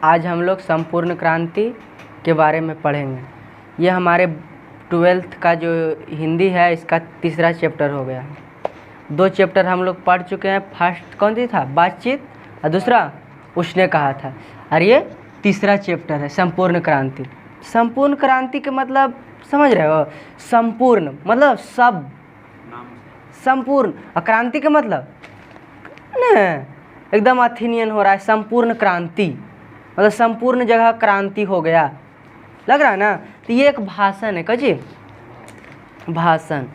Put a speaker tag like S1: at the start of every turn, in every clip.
S1: आज हम लोग संपूर्ण क्रांति के बारे में पढ़ेंगे। ये हमारे 12th का जो हिंदी है इसका तीसरा चैप्टर हो गया। 2 चैप्टर हम लोग पढ़ चुके हैं। फर्स्ट कौन सी था, बातचीत, और दूसरा उसने कहा था, और ये तीसरा चैप्टर है संपूर्ण क्रांति। संपूर्ण क्रांति के मतलब समझ रहे हो, संपूर्ण मतलब सब, संपूर्ण, और क्रांति के मतलब एकदम अथेनियन हो रहा है। संपूर्ण क्रांति मतलब संपूर्ण जगह क्रांति हो गया, लग रहा है ना। तो ये एक भाषण है, कजी भाषण।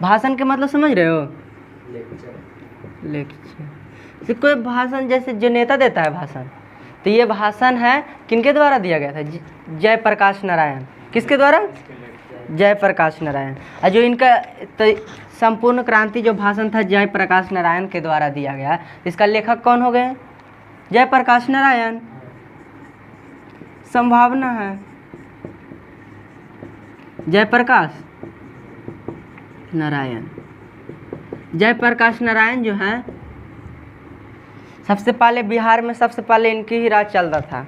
S1: भाषण के मतलब समझ रहे हो, लेक्चर। कोई भाषण जैसे जो नेता देता है भाषण, तो ये भाषण है किनके द्वारा दिया गया था, जयप्रकाश नारायण। किसके द्वारा, जयप्रकाश नारायण। और जो इनका संपूर्ण क्रांति जो भाषण था जयप्रकाश नारायण के द्वारा दिया गया। इसका लेखक कौन हो गए, जयप्रकाश नारायण। संभावना है जयप्रकाश नारायण। जयप्रकाश नारायण जो है सबसे पहले बिहार में सबसे पहले इनकी ही राज चलता था।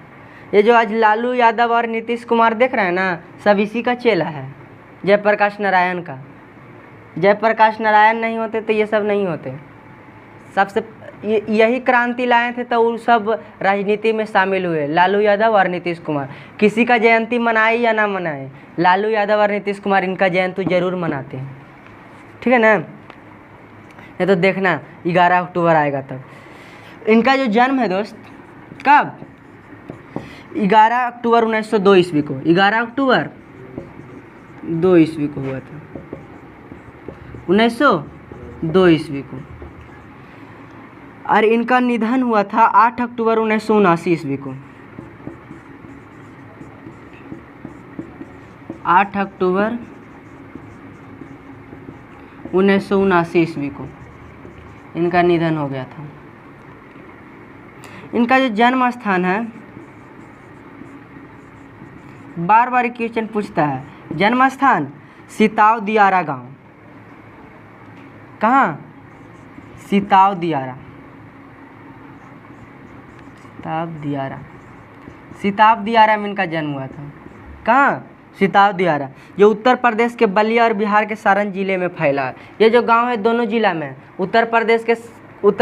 S1: ये जो आज लालू यादव और नीतीश कुमार देख रहे हैं ना, सब इसी का चेला है, जयप्रकाश नारायण का। जयप्रकाश नारायण नहीं होते तो ये सब नहीं होते। सबसे यही क्रांति लाए थे तो वो सब राजनीति में शामिल हुए, लालू यादव और नीतीश कुमार। किसी का जयंती मनाए या ना मनाए, लालू यादव और नीतीश कुमार इनका जयंती जरूर मनाते हैं, ठीक है ना। ये तो देखना 11 अक्टूबर आएगा तब। इनका जो जन्म है दोस्त, कब, 11 अक्टूबर 1902 ईस्वी को। 11 अक्टूबर 2 ईस्वी को हुआ था, 1902 ईस्वी को। और इनका निधन हुआ था 8 अक्टूबर 1979 ईस्वी को। 8 अक्टूबर 1979 ईस्वी को इनका निधन हो गया था। इनका जो जन्म स्थान है, बार बार क्वेश्चन पूछता है, जन्म स्थान सिताव दियारा गांव। कहाँ, सिताव दियारा, सिताव दियारा, सिताव दियारा में इनका जन्म हुआ था। कहाँ, सिताव दियारा, जो उत्तर प्रदेश के बलिया और बिहार के सारण जिले में फैला है। ये जो गांव है दोनों जिला में, उत्तर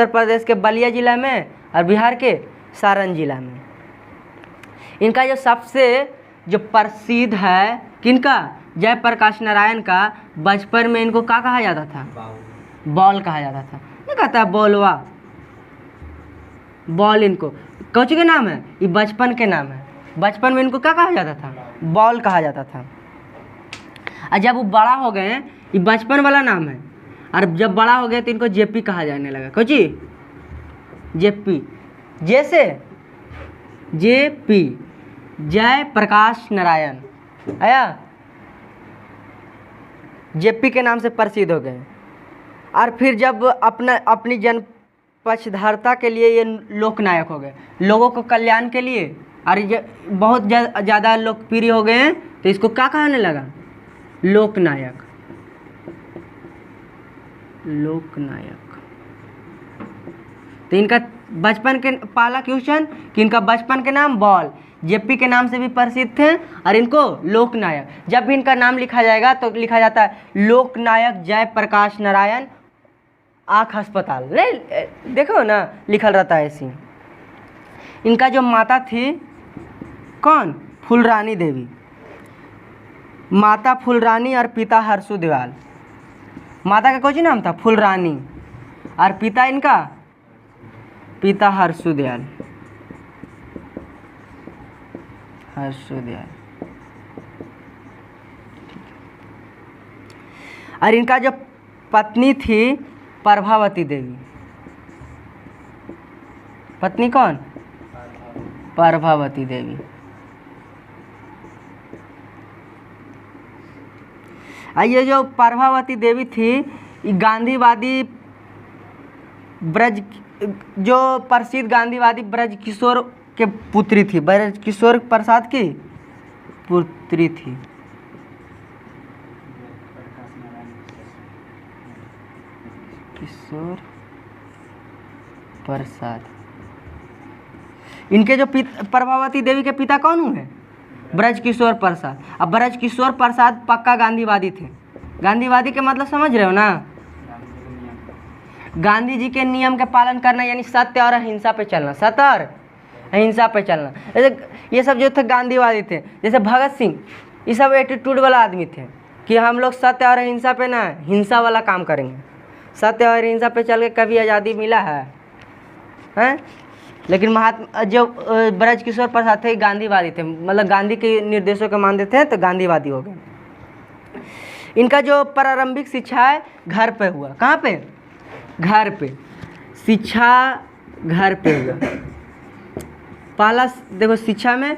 S1: प्रदेश के बलिया जिला में और बिहार के सारण जिला में। इनका जो सबसे जो प्रसिद्ध है किनका, जयप्रकाश नारायण का। बचपन में इनको क्या कहा जाता था, बॉल कहा जाता था। नहीं कहता है बॉलवा, बॉल इनको कौची के नाम है, ये बचपन के नाम है। बचपन में इनको क्या कहा जाता था, बॉल कहा जाता था। और जब वो बड़ा हो गए, ये बचपन वाला नाम है, और जब बड़ा हो गए तो इनको जेपी कहा जाने लगा। कौची, जेपी, जैसे जेपी, जय प्रकाश नारायण आया, जेपी के नाम से प्रसिद्ध हो गए। और फिर जब अपनी जन पक्षधरता के लिए ये लोकनायक हो गए, लोगों को कल्याण के लिए, और ये बहुत ज़्यादा लोकप्रिय हो गए हैं, तो इसको क्या कहने लगा, लोकनायक। लोकनायक। तो इनका बचपन के पहला क्वेश्चन कि इनका बचपन के नाम बॉल, जेपी के नाम से भी प्रसिद्ध थे, और इनको लोकनायक। जब भी इनका नाम लिखा जाएगा तो लिखा जाता है लोकनायक जयप्रकाश नारायण आँख अस्पताल। नहीं देखो ना, लिखल रहता है ऐसी। इनका जो माता थी कौन, फूलरानी देवी। माता फूलरानी और पिता हर्षु दयाल। माता का कौन नाम था, फूलरानी, और पिता इनका, पिता हर्षु दयाल, हर्षु दयाल। और इनका जो पत्नी थी प्रभावती देवी। पत्नी कौन, प्रभावती देवी। ये जो प्रभावती देवी थी, गांधीवादी ब्रज, जो प्रसिद्ध गांधीवादी ब्रज किशोर के पुत्री थी, ब्रज किशोर प्रसाद की पुत्री थी। किशोर प्रसाद। इनके जो प्रभावती देवी के पिता कौन हुए? ब्रजकिशोर प्रसाद। अब ब्रजकिशोर प्रसाद पक्का गांधीवादी थे। गांधीवादी के मतलब समझ रहे हो ना? गांधी जी के नियम के पालन करना, यानी सत्य और अहिंसा पे चलना, सत्य और अहिंसा पे चलना। ये सब जो थे गांधीवादी थे। जैसे भगत सिंह, ये सब एटीट्यूड वाला आदमी थे कि हम लोग सत्य और अहिंसा पे ना हिंसा वाला काम करेंगे। सत्य और अहिंसा पे चल के कभी आज़ादी मिला है हैं? लेकिन महात्मा जो ब्रजकिशोर प्रसाद थे गांधीवादी थे, मतलब गांधी के निर्देशों के मानते थे, तो गांधीवादी हो गए। इनका जो प्रारंभिक शिक्षा है घर पे हुआ। कहाँ पे? घर पे। शिक्षा घर पे हुआ। पहला देखो, शिक्षा में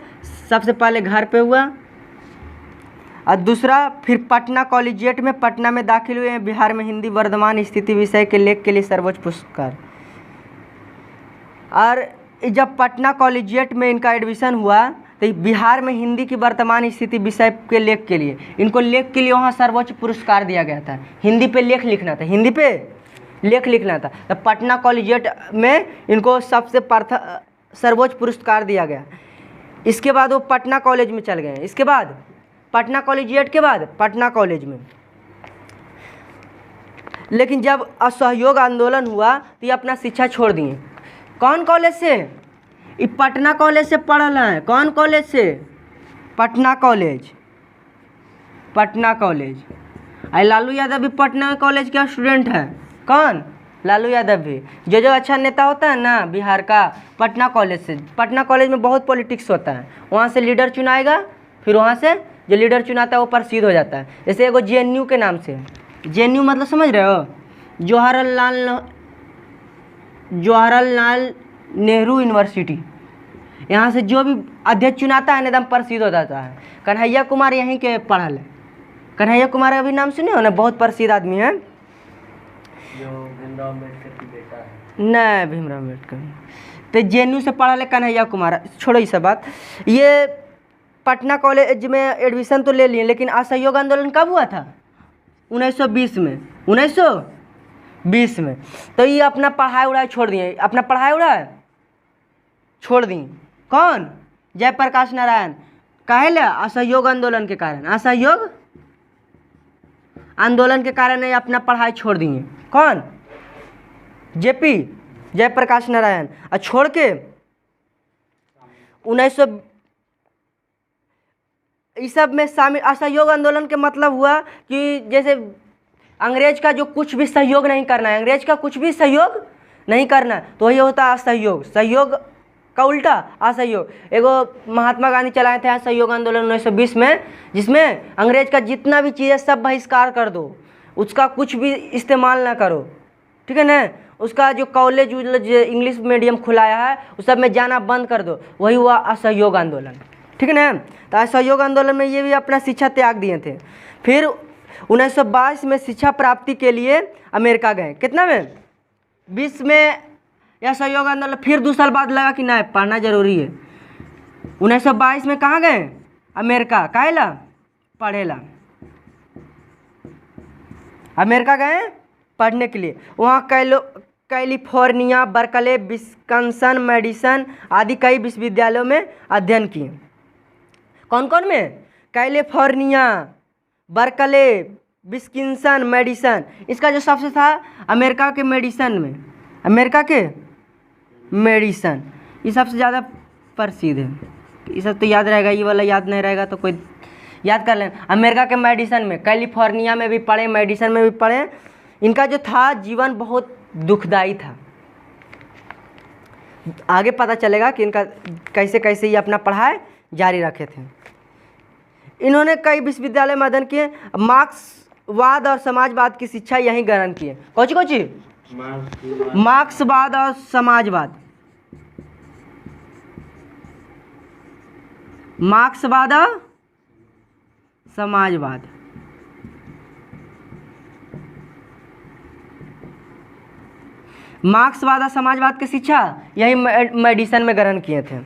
S1: सबसे पहले घर पे हुआ, और दूसरा फिर पटना कॉलेजिएट में, पटना में दाखिल हुए। बिहार में हिंदी वर्तमान स्थिति विषय के लेख के लिए सर्वोच्च पुरस्कार। और जब पटना कॉलेजिएट में इनका एडमिशन हुआ तो बिहार में हिंदी की वर्तमान स्थिति विषय के लेख के लिए, इनको लेख के लिए वहाँ सर्वोच्च पुरस्कार दिया गया था। हिंदी पे लेख लिखना था, हिंदी पे लेख लिखना था, तो पटना कॉलेजिएट में इनको सबसे सर्वोच्च पुरस्कार दिया गया। इसके बाद वो पटना कॉलेज में चल गए। इसके बाद पटना कॉलेजिएट के बाद पटना कॉलेज में। लेकिन जब असहयोग आंदोलन हुआ तो ये अपना शिक्षा छोड़ दिए। कौन कॉलेज से? ये पटना कॉलेज से पढ़ल हैं। कौन कॉलेज से? पटना कॉलेज। पटना कॉलेज। आई लालू यादव भी पटना कॉलेज का स्टूडेंट है। कौन? लालू यादव भी। जो अच्छा नेता होता है ना बिहार का, पटना कॉलेज से। पटना कॉलेज में बहुत पॉलिटिक्स होता है, वहाँ से लीडर चुनाएगा, फिर वहाँ से जो लीडर चुनाता है वो प्रसिद्ध हो जाता है। जैसे एगो JNU के नाम से। JNU मतलब समझ रहे हो? जवाहरलाल नेहरू यूनिवर्सिटी। यहाँ से जो भी अध्यक्ष चुनाता है एकदम प्रसिद्ध हो जाता है। कन्हैया कुमार यहीं के पढ़ल है। कन्हैया कुमार अभी नाम सुने हो ना? बहुत प्रसिद्ध आदमी है।
S2: भीमराव अम्बेडकर की बेटा है।
S1: नहीं, भीमराव अम्बेडकर तो JNU से पढ़ा है कन्हैया कुमार। छोड़ो ये सब बात। ये पटना कॉलेज में एडमिशन तो ले लिए, लेकिन असहयोग आंदोलन कब हुआ था? 1920 में। 1920 में। तो ये अपना पढ़ाई उड़ाई छोड़ दिए। अपना पढ़ाई उड़ाई छोड़ दी। कौन? जयप्रकाश नारायण। काहे ला? असहयोग आंदोलन के कारण। असहयोग आंदोलन के कारण ये अपना पढ़ाई छोड़ दिए। कौन? JP जयप्रकाश नारायण। और छोड़ के 1900 इस सब में शामिल। असहयोग आंदोलन के मतलब हुआ कि जैसे अंग्रेज का जो कुछ भी सहयोग नहीं करना है, अंग्रेज का कुछ भी सहयोग नहीं करना है, तो वही होता है असहयोग। सहयोग का उल्टा असहयोग। एगो महात्मा गांधी चलाए थे असहयोग आंदोलन 1920 में, जिसमें अंग्रेज का जितना भी चीज़ें सब बहिष्कार कर दो, उसका कुछ भी इस्तेमाल ना करो, ठीक है ना? उसका जो कॉलेज इंग्लिश मीडियम खुलाया है उस सब में जाना बंद कर दो। वही हुआ असहयोग आंदोलन, ठीक है ना? तो असहयोग आंदोलन में ये भी अपना शिक्षा त्याग दिए थे। फिर 1922 में शिक्षा प्राप्ति के लिए अमेरिका गए। कितना में? 20 में यह सहयोग आंदोलन। फिर 2 साल बाद लगा कि नहीं, पढ़ना जरूरी है। 1922 में कहाँ गए? अमेरिका। काहे ला? पढ़ेला। अमेरिका गए पढ़ने के लिए। वहाँ कैलिफोर्निया, बर्कले, विस्कॉन्सिन, मेडिसन आदि कई विश्वविद्यालयों में अध्ययन किए। कौन कौन में? California, Berkeley, Wisconsin, Madison. इसका जो सबसे था अमेरिका के मेडिसन में। अमेरिका के मेडिसन ये सबसे ज़्यादा प्रसिद्ध है। ये सब तो याद रहेगा, ये वाला याद नहीं रहेगा तो कोई याद कर लें। अमेरिका के मेडिसन में, कैलिफोर्निया में भी पढ़े, मेडिसन में भी पढ़े। इनका जो था जीवन बहुत दुखदाई था। आगे पता चलेगा कि इनका कैसे कैसे ये अपना पढ़ाई जारी रखे थे। इन्होंने कई विश्वविद्यालय में अध्ययन किए। मार्क्सवाद और समाजवाद की शिक्षा यहीं ग्रहण किए। कौची कौची? मार्क्सवाद और समाजवाद। मार्क्सवाद और समाजवाद। मार्क्सवाद और समाजवाद की शिक्षा यही मेडिसन में ग्रहण किए थे।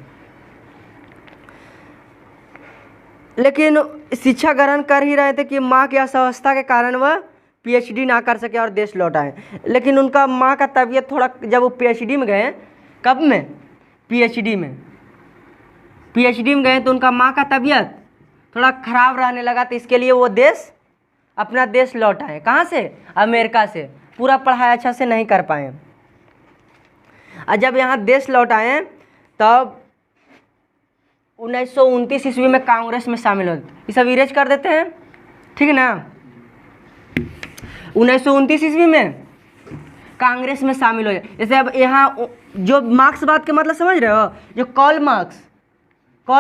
S1: लेकिन शिक्षा ग्रहण कर ही रहे थे कि माँ की अस्वस्थता के कारण वह PhD ना कर सके और देश लौट आए। लेकिन उनका माँ का तबीयत थोड़ा, जब वो PhD में गए, कब में? PhD में, पीएचडी में गए तो उनका माँ का तबीयत थोड़ा ख़राब रहने लगा, तो इसके लिए वो अपना देश लौट आए। कहाँ से? अमेरिका से। पूरा पढ़ाई अच्छा से नहीं कर पाए, और जब यहाँ देश लौट आए तब 1929 ईस्वी में कांग्रेस में शामिल हो। ये सब इरेज कर देते हैं, ठीक है ना। 1929 ईस्वी में कांग्रेस में शामिल हो जाए। जैसे अब यहाँ जो मार्क्सवाद के मतलब समझ रहे हो, जो कार्ल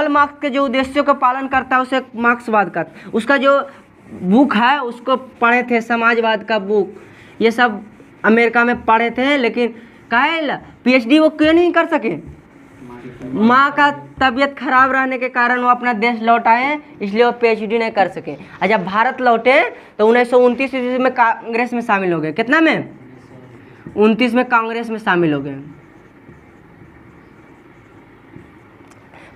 S1: मार्क्स के जो उद्देश्यों का पालन करता है उसे मार्क्सवाद का, उसका जो बुक है उसको पढ़े थे, समाजवाद का बुक, ये सब अमेरिका में पढ़े थे। लेकिन काहे पीएचडी वो क्यों नहीं कर सके? माँ का तबीयत खराब रहने के कारण वो अपना देश लौट आए, इसलिए वो पीएचडी नहीं कर सके। और जब भारत लौटे तो 1929 ईस्वी में कांग्रेस में शामिल हो गए। कितना में? 29 में कांग्रेस में शामिल हो गए।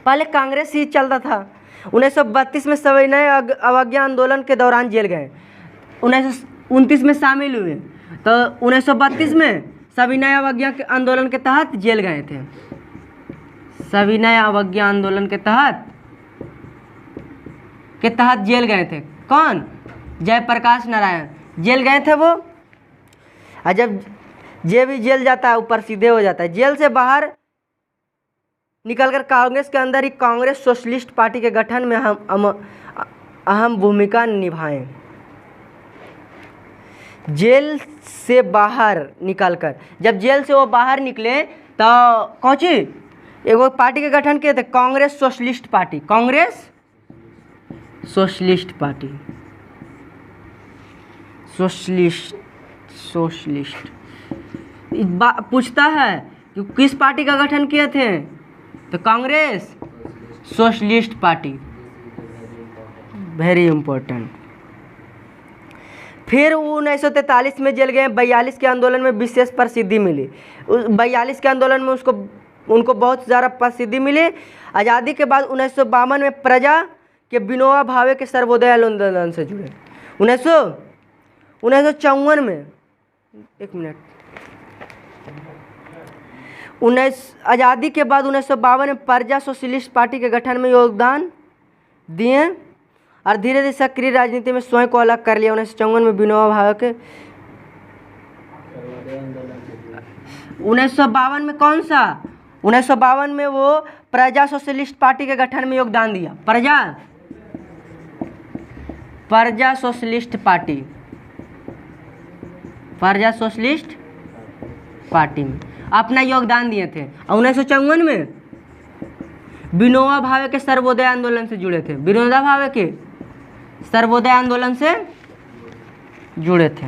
S1: पहले कांग्रेस ही चलता था। 1932 में सविनय अवज्ञा आंदोलन के दौरान जेल गए। 1929 में शामिल हुए तो 1932 में सविनय अवज्ञा के आंदोलन के तहत जेल गए थे। सविनय अवज्ञा आंदोलन के तहत जेल गए थे। कौन? जयप्रकाश नारायण जेल गए थे वो। और जब भी जेल जाता है ऊपर सीधे हो जाता है। जेल से बाहर निकलकर कांग्रेस के अंदर ही कांग्रेस सोशलिस्ट पार्टी के गठन में अहम भूमिका निभाएं। जेल से बाहर निकलकर, जब जेल से वो बाहर निकले तो कौची एगो पार्टी के गठन किए थे, Congress socialist party. Congress socialist party, socialist पूछता है कि किस पार्टी का गठन किए थे, तो Congress socialist party, very important. फिर 1943 में जेल गए। 42 के आंदोलन में विशेष प्रसिद्धि मिली। 42 के आंदोलन में उनको बहुत ज़्यादा प्रसिद्धि मिली। आज़ादी के बाद 1952 में प्रजा के विनोबा भावे के सर्वोदय आंदोलन से जुड़े। 1954 में, एक मिनट, आज़ादी के बाद 1952 में प्रजा सोशलिस्ट पार्टी के गठन में योगदान दिए और धीरे धीरे सक्रिय राजनीति में स्वयं को अलग कर लिया। 1954 में विनोबा भावे के 1952 में कौन सा? 1952 में वो प्रजा सोशलिस्ट पार्टी के गठन में योगदान दिया। प्रजा सोशलिस्ट पार्टी में अपना योगदान दिए थे। और 1954 में विनोबा भावे के सर्वोदय आंदोलन से जुड़े थे। विनोबा भावे के सर्वोदय आंदोलन से जुड़े थे।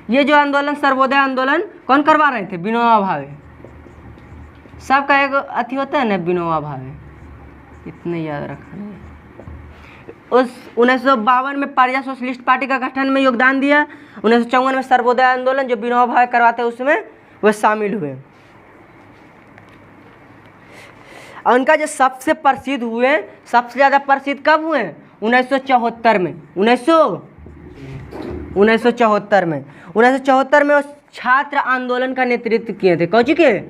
S1: ये जो आंदोलन, सर्वोदय आंदोलन कौन करवा रहे थे? विनोबा भावे। सबका एक अथी होता है ना, विनोबा भावे, इतने याद रखना है। उस 1952 में प्रजा सोशलिस्ट पार्टी का गठन में योगदान दिया। 1954 में सर्वोदय आंदोलन जो विनोबा भावे करवाते उसमें वह शामिल हुए। और उनका जो सबसे प्रसिद्ध हुए, सबसे ज़्यादा प्रसिद्ध कब हुए? 1974 में। 1974 में वो छात्र आंदोलन का नेतृत्व किए थे। कौची के?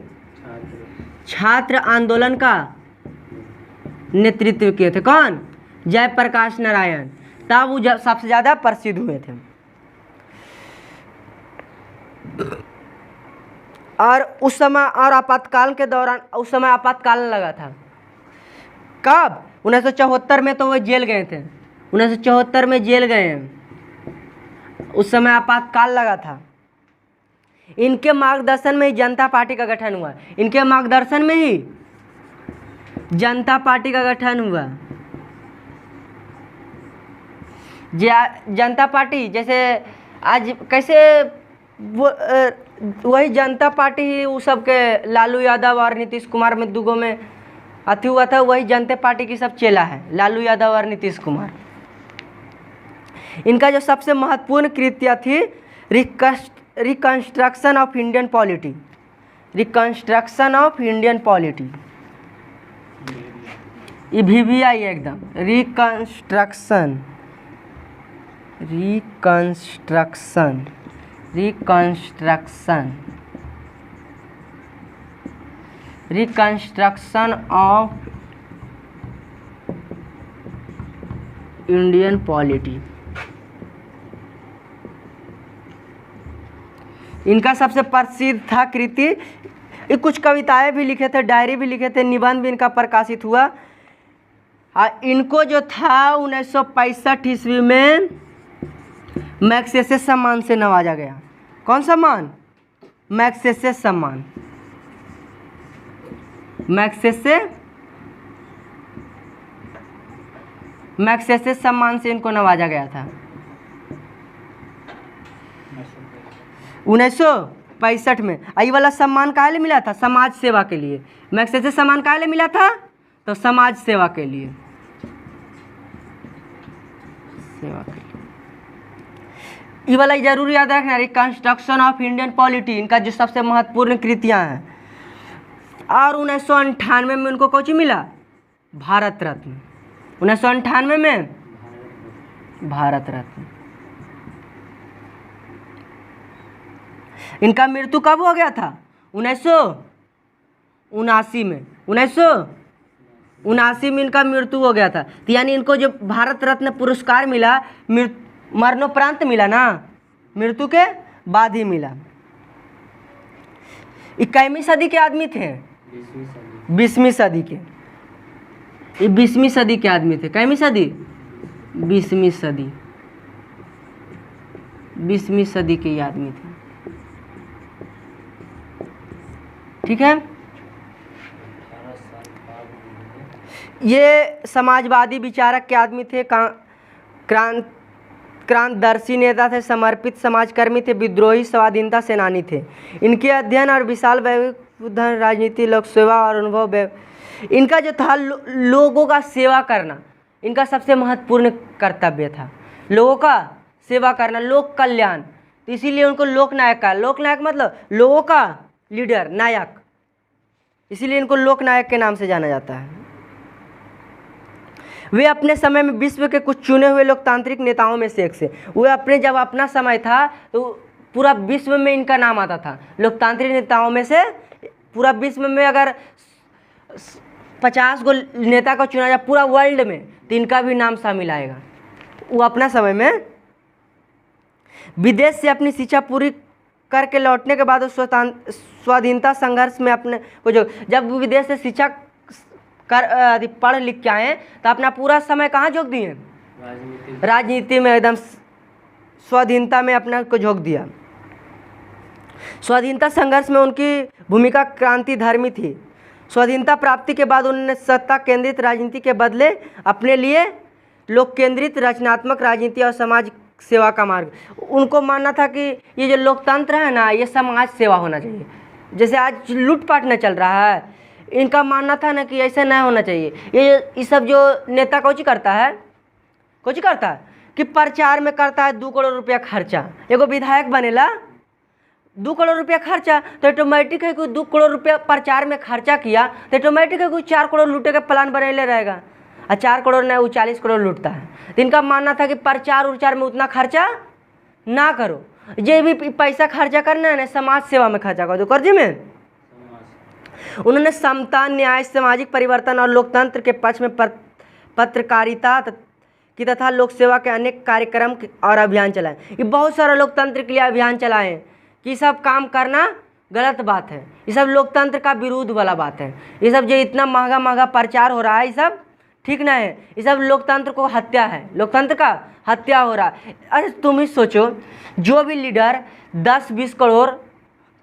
S1: छात्र आंदोलन का नेतृत्व किए थे। कौन? जयप्रकाश नारायण। तब वो सबसे ज़्यादा प्रसिद्ध हुए थे। और उस समय और आपातकाल के दौरान, उस समय आपातकाल लगा था। कब? 1974 में तो वो जेल गए थे। 1974 में जेल गए हैं, उस समय आपातकाल लगा था। इनके मार्गदर्शन में ही जनता पार्टी का गठन हुआ। इनके मार्गदर्शन में ही जनता पार्टी का गठन हुआ। जनता पार्टी जैसे आज कैसे वो वही जनता पार्टी ही वो सबके लालू यादव और नीतीश कुमार में दुगो में अथी हुआ था, वही जनता पार्टी की सब चेला है, लालू यादव और नीतीश कुमार। इनका जो सबसे महत्वपूर्ण कृत्य थी reconstruction of Indian polity. Reconstruction of Indian polity, ये भी आई है एकदम। Reconstruction reconstruction of Indian polity. इनका सबसे प्रसिद्ध था कृति, ये कुछ कविताएं भी लिखे थे, डायरी भी लिखे थे, निबंध भी इनका प्रकाशित हुआ। इनको जो था 1965 ईस्वी में मैग्सेसे सम्मान से नवाजा गया। कौन सम्मान? मैग्सेसे सम्मान। मैग्सेसे सम्मान से इनको नवाजा गया था 1965 में। ये वाला सम्मान काहे लिए मिला था? समाज सेवा के लिए। मैग्सेसे सम्मान काहे लिए मिला था? तो समाज सेवा के लिए, ये वाला जरूर याद रखना, रिकंस्ट्रक्शन ऑफ इंडियन पॉलिटी इनका जो सबसे महत्वपूर्ण कृतियां हैं। और 1998 में उनको कौन मिला? भारत रत्न। 1998 में भारत रत्न। इनका मृत्यु कब हो गया था? 1979 में। 1979 में इनका मृत्यु हो गया था। तो यानी इनको जो भारत रत्न पुरस्कार मिला मरणोपरांत मिला ना, मृत्यु के बाद ही मिला। 21वीं सदी के आदमी थे, 20वीं सदी के, ये 20वीं सदी के आदमी थे। कितवीं सदी? 20वीं सदी, 20वीं सदी के ये आदमी थे। ठीक है। ये समाजवादी विचारक के आदमी थे, क्रांतिदर्शी नेता थे, समर्पित समाजकर्मी थे, विद्रोही स्वाधीनता सेनानी थे। इनके अध्ययन और विशाल वैविध्य राजनीति, लोक सेवा और अनुभव, इनका जो था लोगों का सेवा करना इनका सबसे महत्वपूर्ण कर्तव्य था। लोगों का सेवा करना, लोक कल्याण। तो इसीलिए उनको लोकनायक का, लोकनायक मतलब लोगों का लीडर, नायक, इसीलिए इनको लोकनायक के नाम से जाना जाता है। वे अपने समय में विश्व के कुछ चुने हुए लोकतांत्रिक नेताओं में से एक से, वे अपने जब अपना समय था तो पूरा विश्व में इनका नाम आता था। लोकतांत्रिक नेताओं में से पूरा विश्व में अगर 50 गो नेता को चुना जाए पूरा वर्ल्ड में, तो इनका भी नाम शामिल आएगा। वो अपना समय में विदेश से अपनी शिक्षा पूरी करके लौटने के बाद स्वाधीनता संघर्ष में अपने को जब विदेश से शिक्षा कर पढ़ लिख के आए तो अपना पूरा समय कहाँ झोंक दिए? राजनीति में, एकदम स्वाधीनता में अपना को झोंक दिया। स्वाधीनता संघर्ष में उनकी भूमिका क्रांति धर्मी थी। स्वाधीनता प्राप्ति के बाद उन्होंने सत्ता केंद्रित राजनीति के बदले अपने लिए लोक केंद्रित रचनात्मक राजनीति और समाज सेवा का मार्ग, उनको मानना था कि ये जो लोकतंत्र है ना, ये समाज सेवा होना चाहिए। जैसे आज लूटपाट न चल रहा है, इनका मानना था ना कि ऐसा नहीं होना चाहिए। ये सब जो नेता कुछ करता है कि प्रचार में करता है 2 करोड़ रुपया खर्चा। एगो विधायक बनेला 2 करोड़ रुपया खर्चा, तो ऑटोमेटिक है कि 2 करोड़ रुपया प्रचार में खर्चा किया तो ऑटोमेटिक है कि 4 करोड़ लूटे का प्लान बनेले रहेगा। और 4 करोड़ नहीं, वो 40 करोड़ लूटता है। तो इनका मानना था कि प्रचार उचार में उतना खर्चा ना करो, जो भी पैसा खर्चा करना है ना समाज सेवा में खर्चा करो। कर्जे में उन्होंने समता, न्याय, सामाजिक परिवर्तन और लोकतंत्र के पक्ष में पत्रकारिता की तथा लोक सेवा के अनेक कार्यक्रम और अभियान चलाए। ये बहुत सारा लोकतंत्र के लिए अभियान चलाए कि सब काम करना गलत बात है, ये सब लोकतंत्र का विरोध वाला बात है। ये सब जो इतना महंगा प्रचार हो रहा है, ये सब ठीक नहीं है, ये सब लोकतंत्र को हत्या है, लोकतंत्र का हत्या हो रहा है। अरे तुम ही सोचो, जो भी लीडर 10-20 करोड़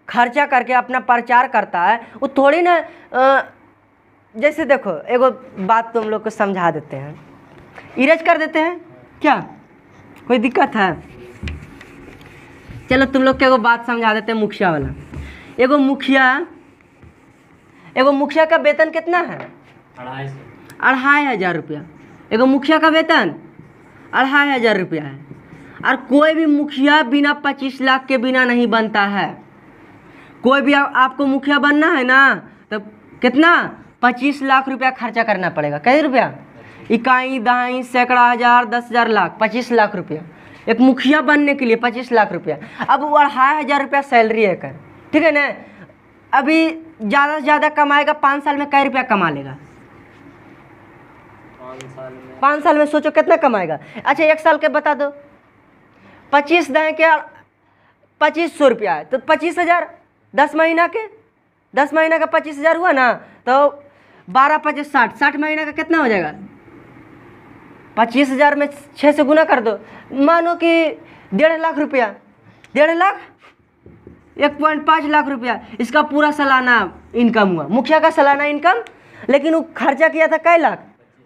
S1: खर्चा करके अपना प्रचार करता है, वो थोड़ी ना जैसे देखो एगो बात तुम लोग को समझा देते हैं, इरेज कर देते हैं क्या, कोई दिक्कत है? चलो तुम लोग को एगो बात समझा देते हैं, मुखिया वाला। एगो मुखिया का वेतन कितना है? 2,500 रुपया। एगो मुखिया का वेतन 2,500 रुपया है। और कोई भी मुखिया बिना 25 लाख के बिना नहीं बनता है। कोई भी आपको मुखिया बनना है ना, तो कितना 25 लाख रुपया खर्चा करना पड़ेगा। कितने रुपया? इकाई, दहाई, सैकड़ा, हज़ार, 10,000, लाख, 25 लाख रुपया एक मुखिया बनने के लिए, 25 लाख रुपया। अब 2,500 रुपया सैलरी है कर, ठीक है ना। अभी ज़्यादा से ज़्यादा कमाएगा 5 साल में कै रुपया कमा लेगा? 5 साल में सोचो कितना कमाएगा। अच्छा 1 साल के बता दो, 25 दें क्या, 2500 रुपया है तो 25,000, 10 महीना के, 10 महीना का 25,000 हुआ ना, तो 12 25 60, 60 महीना का कितना हो जाएगा? 25,000 में 6 से गुना कर दो, मानो कि 1.5 लाख रुपया, 1.5 लाख, 1.5 लाख रुपया इसका पूरा सालाना इनकम हुआ, मुखिया का सालाना इनकम। लेकिन वो खर्चा किया था कै लाख?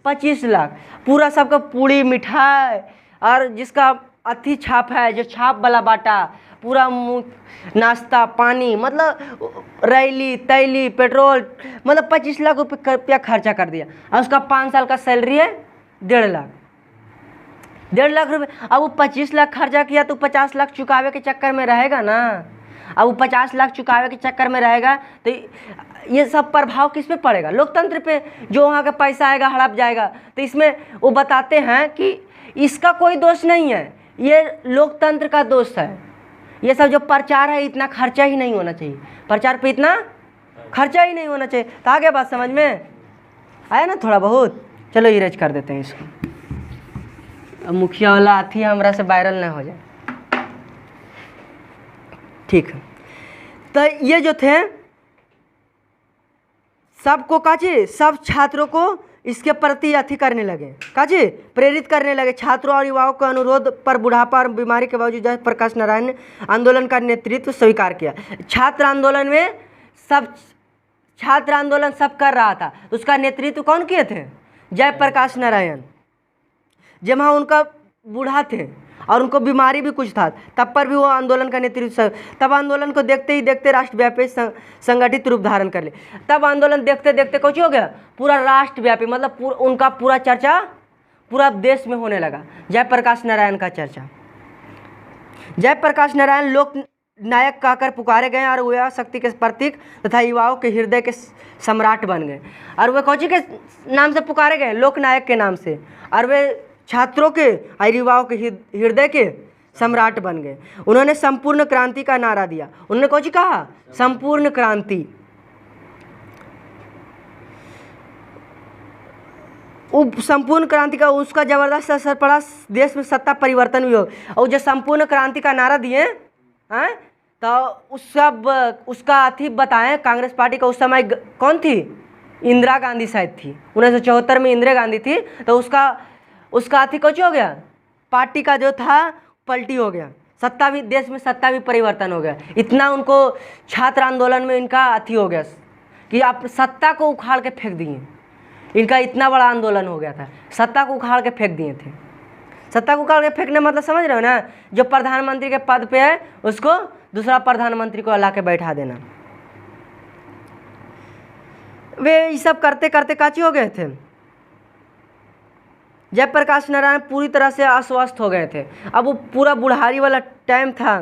S1: 25 लाख। पूरा सबका पूड़ी मिठाई और जिसका अथी छाप है, जो छाप वाला बाटा, पूरा नाश्ता पानी, मतलब रैली तैली पेट्रोल, मतलब 25 लाख रुपया खर्चा कर दिया। और उसका 5 साल का सैलरी है 1.5 लाख, 1.5 लाख रुपये। अब वो 25 लाख खर्चा किया तो 50 लाख चुकावे के चक्कर में रहेगा ना। अब वो 50 लाख चुकावे के चक्कर में रहेगा तो ये सब प्रभाव किस पे पड़ेगा? लोकतंत्र पे। जो वहाँ का पैसा आएगा हड़प जाएगा। तो इसमें वो बताते हैं कि इसका कोई दोष नहीं है, ये लोकतंत्र का दोष है। ये सब जो प्रचार है इतना खर्चा ही नहीं होना चाहिए, प्रचार पे इतना खर्चा ही नहीं होना चाहिए। तो आगे बात समझ में आया ना थोड़ा बहुत? चलो इरेज कर देते हैं इसको, अब मुखिया वाला अथी हमरा से वायरल ना हो जाए। ठीक है, तो ये जो थे सबको काची, सब छात्रों को इसके प्रति अथी करने लगे, काजी प्रेरित करने लगे। छात्रों और युवाओं के अनुरोध पर बुढ़ापा और बीमारी के बावजूद जयप्रकाश नारायण ने आंदोलन का नेतृत्व स्वीकार किया। छात्र आंदोलन में छात्र आंदोलन सब कर रहा था, उसका नेतृत्व कौन किए थे? जयप्रकाश नारायण। जब हाँ उनका बूढ़ा थे और उनको बीमारी भी कुछ था, तब पर भी वो आंदोलन का नेतृत्व। तब आंदोलन को देखते ही देखते राष्ट्रव्यापी संगठित रूप धारण कर ले। तब आंदोलन देखते देखते कुछ हो गया पूरा राष्ट्रव्यापी, मतलब उनका पूरा चर्चा पूरा देश में होने लगा। जयप्रकाश नारायण का चर्चा। जयप्रकाश नारायण लोक नायक कहकर पुकारे गए और वे शक्ति के प्रतीक तथा युवाओं के हृदय के सम्राट बन गए। और वे कौची के नाम से पुकारे गए? लोक नायक के नाम से। और वे छात्रों के और युवाओं के हृदय के सम्राट बन गए। उन्होंने संपूर्ण क्रांति का नारा दिया। उन्होंने कौन सी कहा? संपूर्ण क्रांति। संपूर्ण क्रांति का उसका जबरदस्त असर पड़ा, देश में सत्ता परिवर्तन भी हो। और जो संपूर्ण क्रांति का नारा दिए हैं तो उसका अथी बताएं, कांग्रेस पार्टी का उस समय कौन थी? इंदिरा गांधी शायद थी। 1974 में इंदिरा गांधी थी। तो उसका अथी कुछ हो गया, पार्टी का जो था पलटी हो गया, सत्ता भी, देश में सत्ता भी परिवर्तन हो गया। इतना उनको छात्र आंदोलन में इनका अथी हो गया कि आप सत्ता को उखाड़ के फेंक दिए। इनका इतना बड़ा आंदोलन हो गया था, सत्ता को उखाड़ के फेंक दिए थे। सत्ता को उखाड़ के फेंकने मतलब समझ रहे हो ना? जो प्रधानमंत्री के पद पे है उसको दूसरा प्रधानमंत्री को ला के बैठा देना। वे ये सब करते करते काची हो गए थे। जयप्रकाश नारायण पूरी तरह से अस्वस्थ हो गए थे। अब वो पूरा बुढ़ारी वाला टाइम था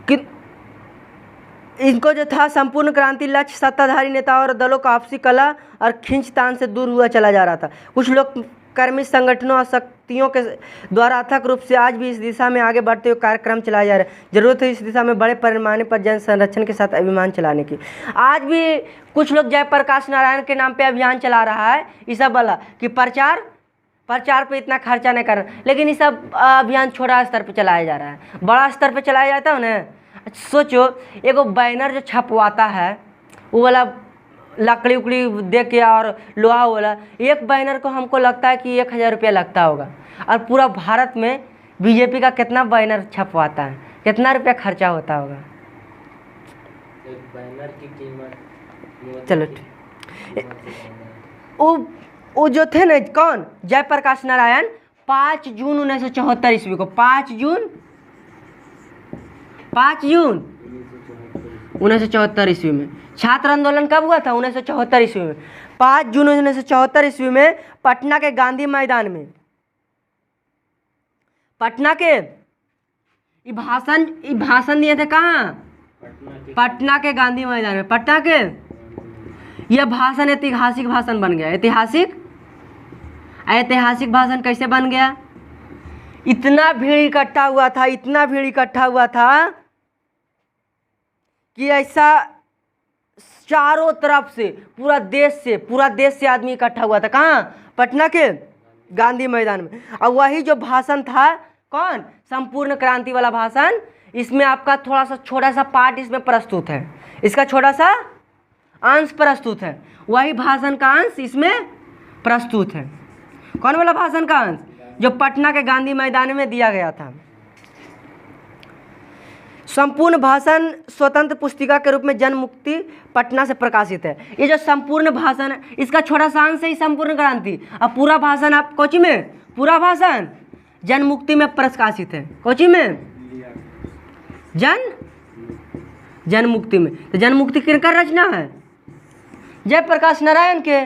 S1: कि इनको जो था संपूर्ण क्रांति लक्ष्य सत्ताधारी नेताओं और दलों का आपसी कला और खींचतान से दूर हुआ चला जा रहा था। कुछ लोग कर्मी संगठनों और शक्तियों के द्वारा अथक रूप से आज भी इस दिशा में आगे बढ़ते हुए कार्यक्रम चलाए जा रहे हैं। जरूरत है इस दिशा में बड़े पैमाने पर जन संरक्षण के साथ अभियान चलाने की। आज भी कुछ लोग जयप्रकाश नारायण के नाम पे अभियान चला रहा है, ये सब वाला कि प्रचार पे इतना खर्चा नहीं करना, लेकिन ये सब अभियान छोटा स्तर पे चलाया जा रहा है। बड़ा स्तर पे चलाया जाता है ना। सोचो एगो बैनर जो छपवाता है वो वाला लकड़ी उकड़ी दे के और लोहा वाला, एक बैनर को हमको लगता है कि 1000 रुपया लगता होगा। और पूरा भारत में बीजेपी का कितना बैनर छपवाता है, कितना रुपया खर्चा होता होगा?
S2: एक बैनर की कीमत,
S1: चलो वो जो थे ना कौन? जयप्रकाश नारायण 5 जून 1974 ईस्वी को, 5 जून 1974 ईस्वी में। छात्र आंदोलन कब हुआ था? 1974 ईस्वी में। 5 जून 1974 ईस्वी में पटना के गांधी मैदान में, पटना के भाषण दिए थे। कहाँ? पटना के गांधी मैदान में। पटना के यह भाषण ऐतिहासिक भाषण बन गया। ऐतिहासिक भाषण कैसे बन गया? इतना भीड़ इकट्ठा हुआ था, इतना भीड़ इकट्ठा हुआ था कि ऐसा चारों तरफ से पूरा देश से आदमी इकट्ठा हुआ था। कहाँ? पटना के गांधी मैदान में। और वही जो भाषण था, कौन? संपूर्ण क्रांति वाला भाषण। इसमें आपका थोड़ा सा छोटा सा पार्ट इसमें प्रस्तुत है, इसका छोटा सा अंश प्रस्तुत है। वही भाषण का अंश इसमें प्रस्तुत है। कौन वाला भाषण का अंश? जो पटना के गांधी मैदान में दिया गया था। संपूर्ण भाषण स्वतंत्र पुस्तिका के रूप में जन मुक्ति पटना से प्रकाशित है। ये जो संपूर्ण भाषण है, इसका छोटा सा अंश है संपूर्ण क्रांति। अब पूरा भाषण आप कोची में, पूरा भाषण जन मुक्ति में प्रकाशित है। कोची में? जन मुक्ति में। तो जन मुक्ति किनका रचना है? जयप्रकाश नारायण के।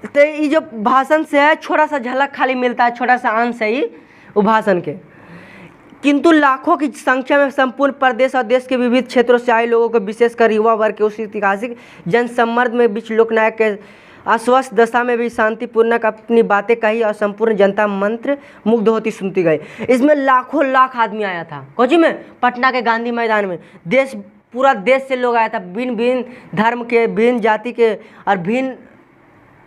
S1: तो ये जो भाषण से है, छोटा सा झलक खाली मिलता है, छोटा सा अंश है ये वो भाषण के। किंतु लाखों की संख्या में संपूर्ण प्रदेश और देश के विविध क्षेत्रों से आए लोगों को, विशेषकर युवा वर्ग के उस ऐतिहासिक जनसम्मर्द में बीच लोकनायक के अस्वस्थ दशा में भी शांतिपूर्ण अपनी बातें कही और संपूर्ण जनता मंत्र मुग्ध होती सुनती गई। इसमें लाखों लाख आदमी आया था। कोची में? पटना के गांधी मैदान में। पूरा देश से लोग आया था, भिन्न भिन्न धर्म के, भिन्न जाति के और भिन्न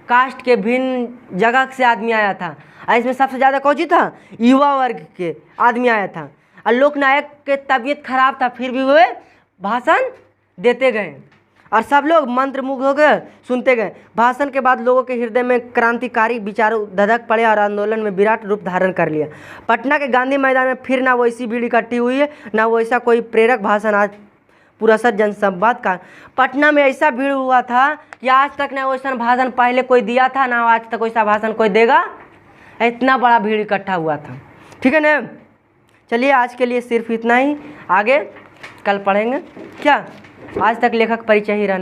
S1: कास्ट के, भिन्न जगह से आदमी आया था। और इसमें सबसे ज़्यादा कौन था? युवा वर्ग के आदमी आया था। और लोकनायक के तबीयत खराब था, फिर भी वे भाषण देते गए और सब लोग मंत्रमुग्ध हो गए, सुनते गए। भाषण के बाद लोगों के हृदय में क्रांतिकारी विचार धधक पड़े और आंदोलन में विराट रूप धारण कर लिया। पटना के गांधी मैदान में फिर ना वैसी भीड़ इकट्ठी हुई है, ना वैसा कोई प्रेरक भाषण। आज पूरा सर जनसंवाद का पटना में ऐसा भीड़ हुआ था कि आज तक ना वैसा भाषण पहले कोई दिया था, ना आज तक वैसा भाषण कोई देगा। इतना बड़ा भीड़ इकट्ठा हुआ था। ठीक है ना? चलिए आज के लिए सिर्फ इतना ही, आगे कल पढ़ेंगे। क्या आज तक लेखक परिचय ही रहने